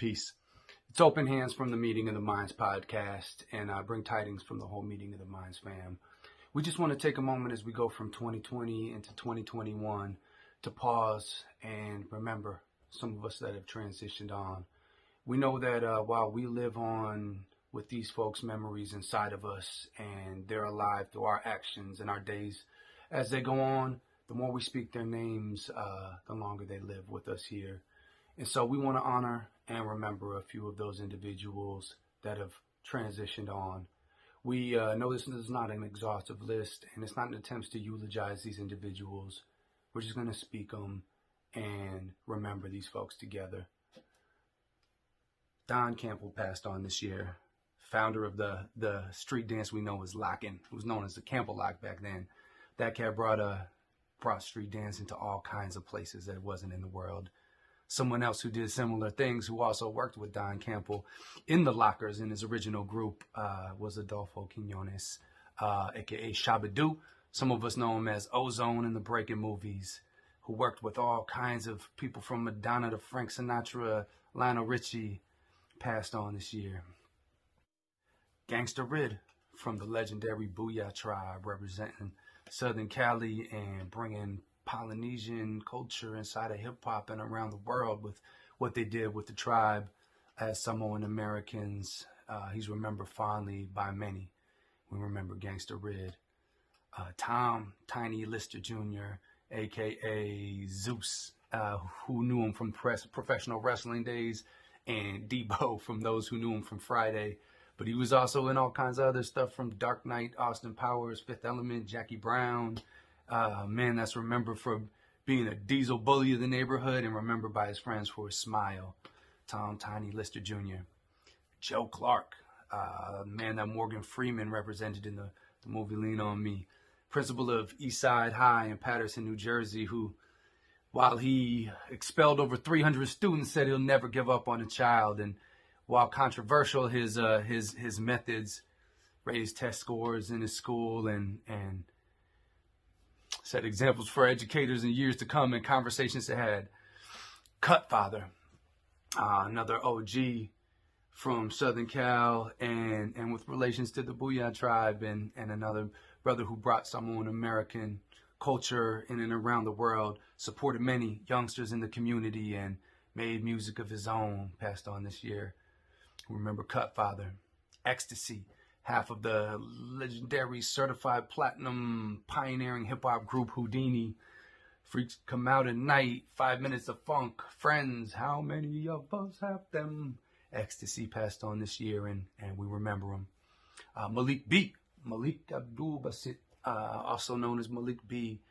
peace. It's Open Hands from the Meeting of the Minds podcast, and I bring tidings from the whole Meeting of the Minds fam. We just want to take a moment as we go from 2020 into 2021 to pause and remember some of us that have transitioned on. We know that while we live on with these folks' memories inside of us, and they're alive through our actions and our days as they go on, the more we speak their names, the longer they live with us here. And so we want to honor and remember a few of those individuals that have transitioned on. We know this is not an exhaustive list, and it's not an attempt to eulogize these individuals. We're just going to speak them and remember these folks together. Don Campbell passed on this year, founder of the street dance we know as locking. It was known as the Campbell lock back then. That cat brought street dance into all kinds of places that it wasn't in the world. Someone else who did similar things, who also worked with Don Campbell in the Lockers in his original group, was Adolfo Quinones, aka Shabba-Doo. Some of us know him as Ozone in the Breaking movies, who worked with all kinds of people from Madonna to Frank Sinatra. Lionel Richie passed on this year. Gangster Red from the legendary Booyah tribe, representing Southern Cali and bringing Polynesian culture inside of hip-hop and around the world with what they did with the tribe as Samoan Americans. He's remembered fondly by many. We remember Gangster Red. Tom Tiny Lister Jr., a.k.a. Zeus, who knew him from professional wrestling days, and Debo from those who knew him from Friday. But he was also in all kinds of other stuff, from Dark Knight, Austin Powers, Fifth Element, Jackie Brown. Man that's remembered for being a diesel bully of the neighborhood and remembered by his friends for his smile. Tom Tiny Lister Jr. Joe Clark, man that Morgan Freeman represented in the movie Lean On Me. Principal of Eastside High in Paterson, New Jersey, who, while he expelled over 300 students, said he'll never give up on a child. And while controversial, his methods raised test scores in his school and set examples for educators in years to come and conversations ahead. Cut Father, another OG from Southern Cal and with relations to the Booyah tribe, and another brother who brought Samoan American culture in and around the world, supported many youngsters in the community and made music of his own, passed on this year. Remember Cut Father. Ecstasy, half of the legendary certified platinum pioneering hip-hop group Houdini. Freaks Come Out at Night, 5 Minutes of Funk, Friends, How Many of Us Have Them? Ecstasy passed on this year, and we remember him. Malik Abdul Basit, also known as Malik B,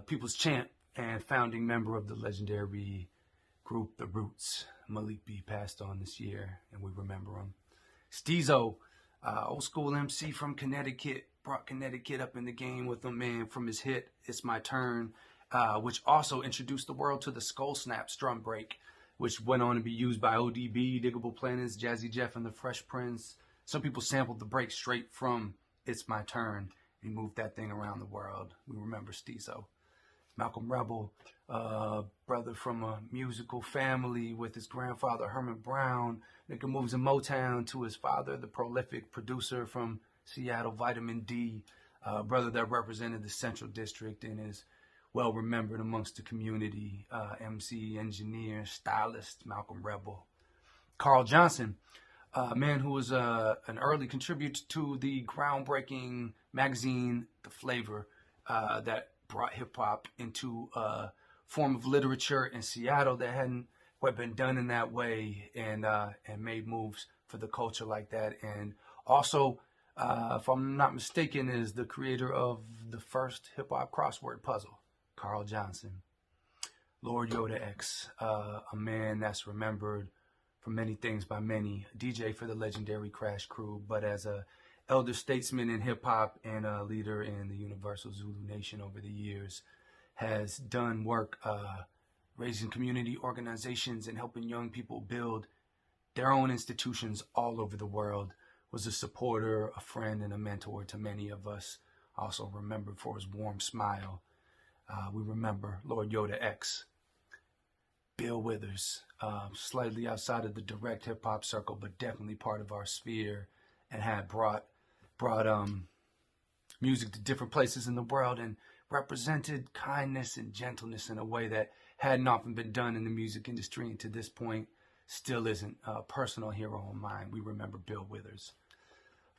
People's Champ and founding member of the legendary group The Roots. Malik B passed on this year, and we remember him. Stizo, old school MC from Connecticut, brought Connecticut up in the game with him, man, from his hit It's My Turn, which also introduced the world to the Skull Snaps drum break, which went on to be used by ODB, Diggable Planets, Jazzy Jeff, and the Fresh Prince. Some people sampled the break straight from It's My Turn and moved that thing around the world. We remember Stizo. Malcolm Rebel, brother from a musical family with his grandfather Herman Brown, making moves in Motown, to his father, the prolific producer from Seattle, Vitamin D, brother that represented the Central District and is well remembered amongst the community, MC, engineer, stylist, Malcolm Rebel. Carl Johnson, a man who was an early contributor to the groundbreaking magazine The Flavor, that brought hip-hop into a form of literature in Seattle that hadn't quite been done in that way, and made moves for the culture like that. And also, if I'm not mistaken, is the creator of the first hip-hop crossword puzzle, Carl Johnson. Lord Yoda X, a man that's remembered for many things by many, a DJ for the legendary Crash Crew, but as a elder statesman in hip-hop and a leader in the Universal Zulu Nation over the years, has done work raising community organizations and helping young people build their own institutions all over the world, was a supporter, a friend, and a mentor to many of us, also remembered for his warm smile. We remember Lord Yoda X. Bill Withers, slightly outside of the direct hip hop circle, but definitely part of our sphere, and had brought music to different places in the world and represented kindness and gentleness in a way that hadn't often been done in the music industry, and to this point still isn't. A personal hero of mine. We remember Bill Withers.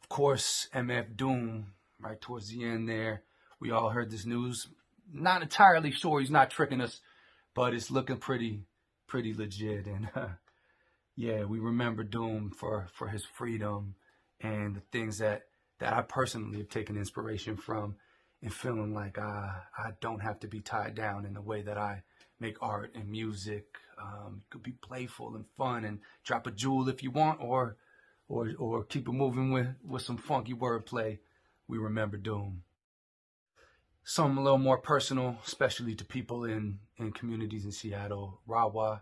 Of course, MF Doom, right towards the end there, we all heard this news. Not entirely sure he's not tricking us, but it's looking pretty legit. And yeah, we remember Doom for his freedom and the things that I personally have taken inspiration from, and feeling like I don't have to be tied down in the way that I make art and music. You could be playful and fun and drop a jewel if you want, or keep it moving with some funky wordplay. We remember Doom. Some a little more personal, especially to people in communities in Seattle. Rawa,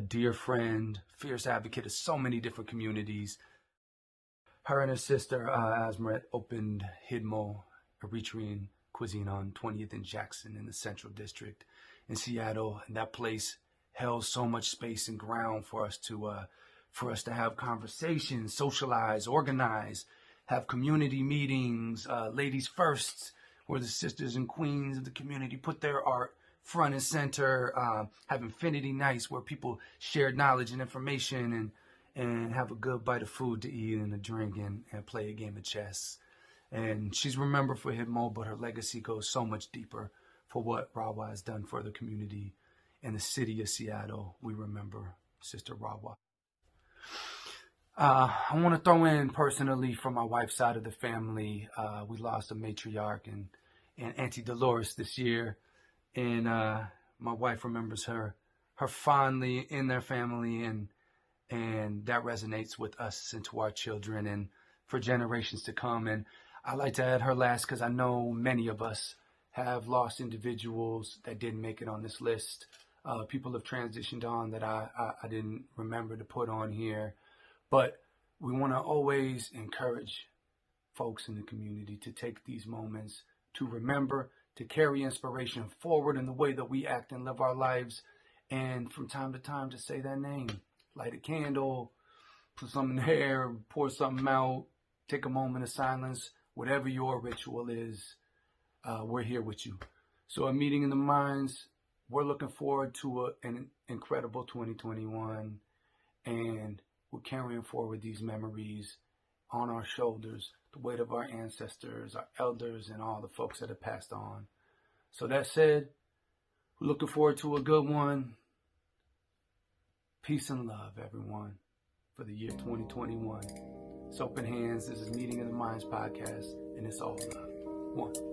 dear friend, fierce advocate of so many different communities. Her and her sister, Asmaret, opened Hidmo, Eritrean cuisine on 20th and Jackson in the Central District in Seattle. And that place held so much space and ground for us to have conversations, socialize, organize, have community meetings, ladies first, where the sisters and queens of the community put their art front and center, have infinity nights where people shared knowledge and information, and have a good bite of food to eat and a drink, and play a game of chess. And she's remembered for Hidmo, but her legacy goes so much deeper for what Rawa has done for the community in the city of Seattle. We remember Sister Rawa. I want to throw in personally from my wife's side of the family. We lost a matriarch and Auntie Dolores this year, and my wife remembers her fondly in their family, and that resonates with us and to our children and for generations to come. And I like to add her last because I know many of us have lost individuals that didn't make it on this list. People have transitioned on that I didn't remember to put on here. But we want to always encourage folks in the community to take these moments to remember, to carry inspiration forward in the way that we act and live our lives, and from time to time to say that name. Light a candle, put something in the hair, pour something out, take a moment of silence, whatever your ritual is, we're here with you. So a meeting in the minds, we're looking forward to an incredible 2021, and we're carrying forward these memories on our shoulders, the weight of our ancestors, our elders, and all the folks that have passed on. So that said, we're looking forward to a good one. Peace and love, everyone, for the year 2021. It's Open Hands. This is Meeting of the Minds podcast, and it's all love. One.